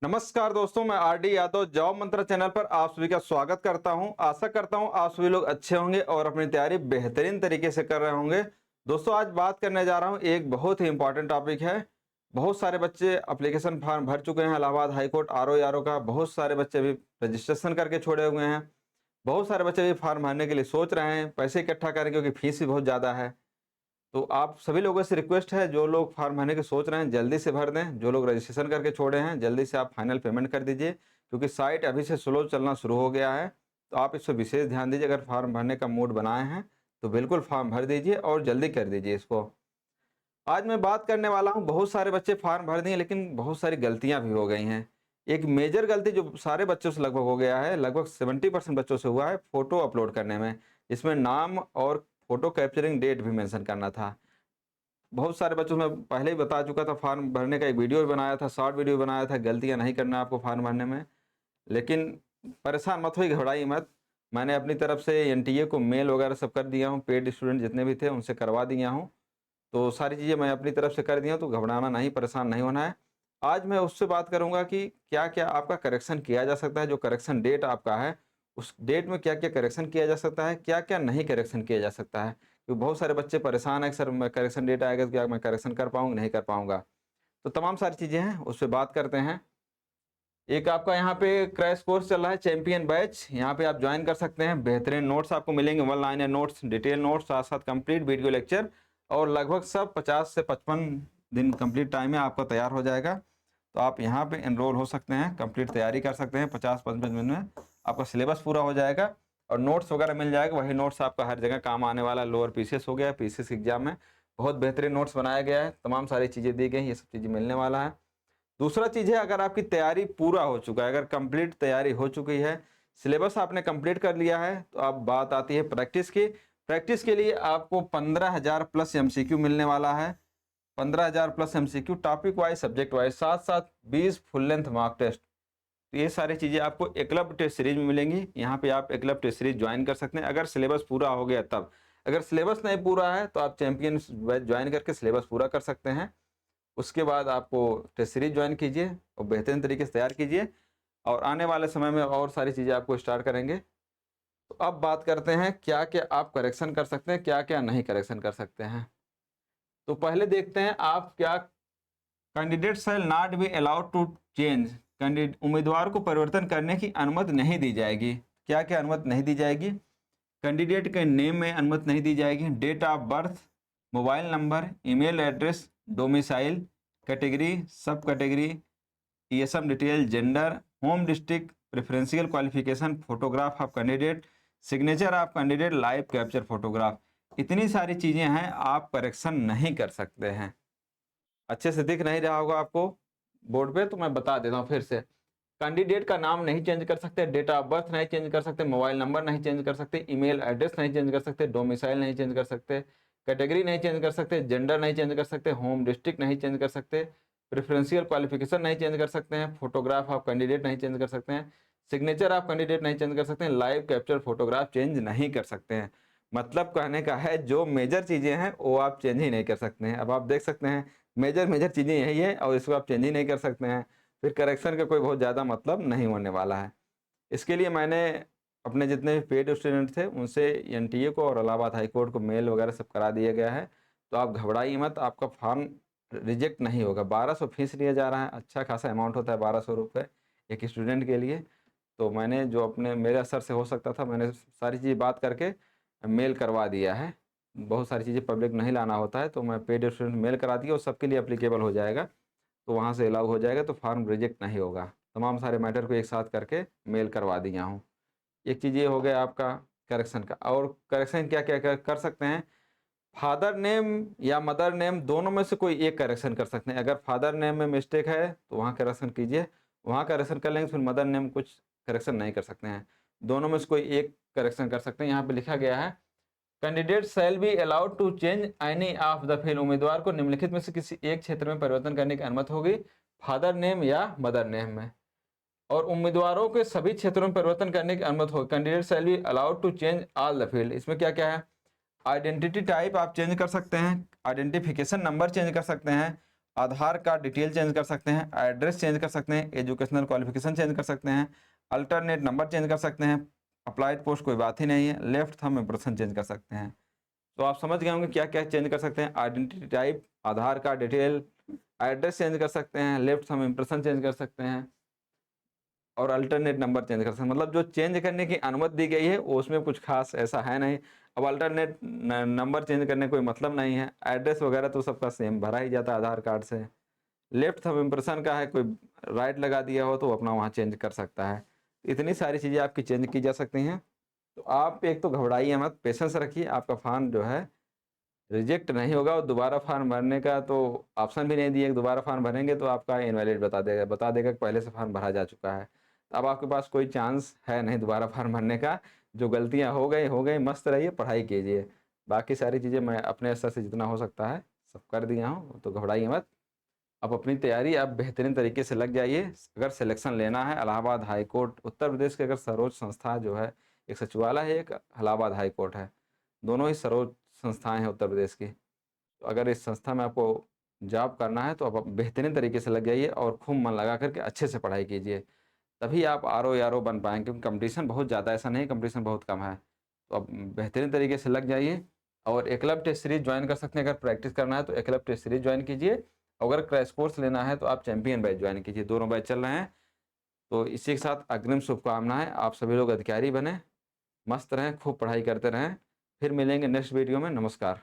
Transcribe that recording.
नमस्कार दोस्तों, मैं आरडी यादव जॉब मंत्रा चैनल पर आप सभी का स्वागत करता हूं। आशा करता हूं आप सभी लोग अच्छे होंगे और अपनी तैयारी बेहतरीन तरीके से कर रहे होंगे। दोस्तों, आज बात करने जा रहा हूं, एक बहुत ही इंपॉर्टेंट टॉपिक है। बहुत सारे बच्चे एप्लीकेशन फॉर्म भर चुके हैं इलाहाबाद हाई कोर्ट आरओ का। बहुत सारे बच्चे भी रजिस्ट्रेशन करके छोड़े हुए हैं। बहुत सारे बच्चे भी फॉर्म भरने के लिए सोच रहे हैं, पैसे इकट्ठा करें क्योंकि फीस भी बहुत ज़्यादा है। तो आप सभी लोगों से रिक्वेस्ट है, जो लोग फॉर्म भरने की सोच रहे हैं जल्दी से भर दें। जो लोग रजिस्ट्रेशन करके छोड़े हैं जल्दी से आप फाइनल पेमेंट कर दीजिए, क्योंकि साइट अभी से स्लो चलना शुरू हो गया है। तो आप इस पर विशेष ध्यान दीजिए। अगर फॉर्म भरने का मूड बनाए हैं तो बिल्कुल फॉर्म भर दीजिए और जल्दी कर दीजिए इसको। आज मैं बात करने वाला हूं, बहुत सारे बच्चे फॉर्म भर दिए लेकिन बहुत सारी गलतियां भी हो गई हैं। एक मेजर गलती जो सारे बच्चों से लगभग हो गया है, लगभग 70% बच्चों से हुआ है, फोटो अपलोड करने में। इसमें नाम और फोटो कैप्चरिंग डेट भी मेंशन करना था। बहुत सारे बच्चों में पहले ही बता चुका था, फॉर्म भरने का एक वीडियो भी बनाया था, शॉर्ट वीडियो बनाया था, गलतियां नहीं करना आपको फॉर्म भरने में। लेकिन परेशान मत होइए, घबराइए मत। मैंने अपनी तरफ से एनटीए को मेल वगैरह सब कर दिया हूँ, पेड स्टूडेंट जितने भी थे उनसे करवा दिया हूँ। तो सारी चीज़ें मैं अपनी तरफ से कर दिया हूँ, तो घबराना नहीं, परेशान नहीं होना है। आज मैं उससे बात करूँगा कि क्या क्या आपका करेक्शन किया जा सकता है। जो करेक्शन डेट आपका है उस डेट में क्या क्या करेक्शन किया जा सकता है, क्या क्या नहीं करेक्शन किया जा सकता है। क्योंकि बहुत सारे बच्चे परेशान हैं कि सर मैं करेक्शन डेट आएगा तो क्या मैं करेक्शन कर पाऊँगा, नहीं कर पाऊँगा। तो तमाम सारी चीज़ें हैं, उस पर बात करते हैं। एक आपका यहाँ पे क्रैश कोर्स चल रहा है, चैंपियन बैच। यहाँ पे आप ज्वाइन कर सकते हैं। बेहतरीन नोट्स आपको मिलेंगे, one liner notes, detail notes, साथ साथ कंप्लीट वीडियो लेक्चर, और लगभग सब 50 से 55 दिन कंप्लीट टाइम में आपका तैयार हो जाएगा। तो आप यहाँ पे एनरोल हो सकते हैं, कंप्लीट तैयारी कर सकते हैं। 50-55 दिन में आपका सिलेबस पूरा हो जाएगा और नोट्स वगैरह मिल जाएगा। वही नोट्स आपका हर जगह काम आने वाला। लोअर पीसीएस हो गया, पीसीएस एग्जाम में बहुत बेहतरीन नोट्स बनाया गया है, तमाम सारी चीज़ें दी गई, ये सब चीज़ें मिलने वाला है। दूसरा चीज़ है, अगर आपकी तैयारी पूरा हो चुका है, अगर कंप्लीट तैयारी हो चुकी है, सिलेबस आपने कंप्लीट कर लिया है, तो अब बात आती है प्रैक्टिस की। प्रैक्टिस के लिए आपको 15,000 प्लस एमसीक्यू मिलने वाला है। 15,000 plus MCQ topic wise, subject wise, साथ साथ 20 फुल लेंथ मार्क टेस्ट। तो ये सारी चीज़ें आपको एकलव्य टेस्ट सीरीज में मिलेंगी। यहाँ पे आप एकलव्य टेस्ट सीरीज ज्वाइन कर सकते हैं अगर सिलेबस पूरा हो गया तब। अगर सिलेबस नहीं पूरा है तो आप चैंपियन बैच ज्वाइन करके सिलेबस पूरा कर सकते हैं। उसके बाद आपको टेस्ट सीरीज ज्वाइन कीजिए और बेहतरीन तरीके से तैयार कीजिए, और आने वाले समय में और सारी चीज़ें आपको स्टार्ट करेंगे। तो अब बात करते हैं क्या क्या आप करेक्शन कर सकते हैं, क्या क्या नहीं करेक्शन कर सकते हैं। तो पहले देखते हैं आप क्या। Candidate shall not be allowed to change, candidate उम्मीदवार को परिवर्तन करने की अनुमति नहीं दी जाएगी। क्या क्या अनुमति नहीं दी जाएगी? कैंडिडेट के नेम में अनुमति नहीं दी जाएगी, date of birth, mobile number, email address, domicile, category, sub category, ESM detail, gender, home district, preferential qualification, photograph of candidate, signature of candidate, live capture photograph. इतनी सारी चीज़ें हैं, आप करेक्शन नहीं कर सकते हैं। अच्छे से दिख नहीं रहा होगा आपको बोर्ड पे, तो मैं बता देता हूँ फिर से। कैंडिडेट का नाम नहीं चेंज कर सकते, डेट ऑफ बर्थ नहीं चेंज कर सकते, मोबाइल नंबर नहीं चेंज कर सकते, ईमेल एड्रेस नहीं चेंज कर सकते, डोमिसाइल नहीं चेंज कर सकते, कैटेगरी नहीं चेंज कर सकते, जेंडर नहीं चेंज कर सकते, होम डिस्ट्रिक्ट नहीं चेंज कर सकते, प्रेफरेंशियल क्वालिफिकेशन नहीं चेंज कर सकते हैं, फोटोग्राफ ऑफ कैंडिडेट नहीं चेंज कर सकते हैं, सिग्नेचर ऑफ कैंडिडेट नहीं चेंज कर सकते हैं, लाइव कैप्चर फोटोग्राफ चेंज नहीं कर सकते हैं। मतलब कहने का है, जो मेजर चीज़ें हैं वो आप चेंज ही नहीं कर सकते हैं। अब आप देख सकते हैं मेजर मेजर चीज़ें यही है और इसको आप चेंज ही नहीं कर सकते हैं। फिर करेक्शन का कोई बहुत ज़्यादा मतलब नहीं होने वाला है। इसके लिए मैंने अपने जितने भी पेड स्टूडेंट थे उनसे एनटीए को और इलाहाबाद हाई कोर्ट को मेल वगैरह सब करा दिया गया है। तो आप घबराइए मत, आपका फॉर्म रिजेक्ट नहीं होगा। 1200 फीस लिया जा रहा है, अच्छा खासा अमाउंट होता है 1200 रुपये एक स्टूडेंट के लिए। तो मैंने जो अपने मेरे असर से हो सकता था, मैंने सारी चीज़ बात करके मेल करवा दिया है। बहुत सारी चीज़ें पब्लिक नहीं लाना होता है, तो मैं पेड स्टूडेंट मेल करा दिया और सबके लिए अप्लीकेबल हो जाएगा। तो वहाँ से अलाउ हो जाएगा, तो फॉर्म रिजेक्ट नहीं होगा। तमाम सारे मैटर को एक साथ करके मेल करवा दिया हूँ। एक चीज़ ये हो गया आपका करेक्शन का। और करेक्शन क्या क्या कर सकते हैं? फादर नेम या मदर नेम दोनों में से कोई एक करेक्शन कर सकते हैं। अगर फादर नेम में मिस्टेक है तो वहाँ करेक्शन कीजिए, वहाँ करेक्शन कर लेंगे, फिर मदर नेम कुछ करेक्शन नहीं कर सकते हैं। दोनों में से कोई एक करेक्शन कर सकते हैं। यहाँ पे लिखा गया है, candidate shall be allowed to change any of the field, उम्मीदवार को निम्नलिखित में से किसी एक क्षेत्र में परिवर्तन करने की अनुमति होगी, फादर नेम या मदर नेम में। और उम्मीदवारों के सभी क्षेत्रों में परिवर्तन करने की अनुमति होगी। Candidate shall be allowed to change all the field. इसमें क्या क्या है? आइडेंटिटी टाइप आप चेंज कर सकते हैं, आइडेंटिफिकेशन नंबर चेंज कर सकते हैं, आधार कार्ड डिटेल चेंज कर सकते हैं, एड्रेस चेंज कर सकते हैं, एजुकेशनल क्वालिफिकेशन चेंज कर सकते हैं, अल्टरनेट नंबर चेंज कर सकते हैं, अप्लाइड पोस्ट कोई बात ही नहीं है, लेफ्ट थंब इम्प्रेशन चेंज कर सकते हैं। तो आप समझ गए होंगे क्या क्या चेंज कर सकते हैं। आइडेंटिटी टाइप, आधार कार्ड डिटेल, एड्रेस चेंज कर सकते हैं, लेफ्ट थंब इम्प्रेशन चेंज कर सकते हैं और अल्टरनेट नंबर चेंज कर सकते हैं। मतलब जो चेंज करने की अनुमति दी गई है उसमें कुछ खास ऐसा है नहीं। अब अल्टरनेट नंबर चेंज करने कोई मतलब नहीं है। एड्रेस वगैरह तो सबका सेम भरा ही जाता है आधार कार्ड से। लेफ्ट थंब इम्प्रेशन का है, कोई राइट लगा दिया हो तो अपना वहाँ चेंज कर सकता है। इतनी सारी चीज़ें आपकी चेंज की जा सकती हैं। तो आप एक तो घबराइए मत, पेशेंस रखिए, आपका फॉर्म जो है रिजेक्ट नहीं होगा। और दोबारा फॉर्म भरने का तो ऑप्शन भी नहीं दिए कि दोबारा फॉर्म भरेंगे तो आपका इनवैलिड बता देगा कि पहले से फॉर्म भरा जा चुका है। तो अब आपके पास कोई चांस है नहीं दोबारा फॉर्म भरने का। जो गलतियां हो गई, मस्त रहिए, पढ़ाई कीजिए। बाकी सारी चीज़ें मैं अपने स्तर से जितना हो सकता है सब कर दिया हूँ, तो घबराइए मत। अब अपनी तैयारी आप बेहतरीन तरीके से लग जाइए। अगर सिलेक्शन लेना है, इलाहाबाद हाई कोर्ट उत्तर प्रदेश के अगर सर्वोच्च संस्था जो है, एक सचिवालय है, एक इलाहाबाद हाई कोर्ट है, दोनों ही सर्वोच्च संस्थाएं हैं उत्तर प्रदेश की। तो अगर इस संस्था में आपको जॉब करना है तो आप बेहतरीन तरीके से लग जाइए और खूब मन लगा करके अच्छे से पढ़ाई कीजिए। तभी आप आरओ यारो बन पाएंगे, क्योंकि कंपटीशन बहुत ज़्यादा, ऐसा नहीं कंपटीशन बहुत कम है। तो आप बेहतरीन तरीके से लग जाइए। और एकलव्य टेस्ट सीरीज ज्वाइन कर सकते हैं। अगर प्रैक्टिस करना है तो एकलव्य टेस्ट सीरीज ज्वाइन कीजिए। अगर क्रैश कोर्स लेना है तो आप चैंपियन बैच ज्वाइन कीजिए। दोनों बैच चल रहे हैं। तो इसी के साथ अग्रिम शुभकामनाएं। आप सभी लोग अधिकारी बने, मस्त रहें, खूब पढ़ाई करते रहें। फिर मिलेंगे नेक्स्ट वीडियो में। नमस्कार।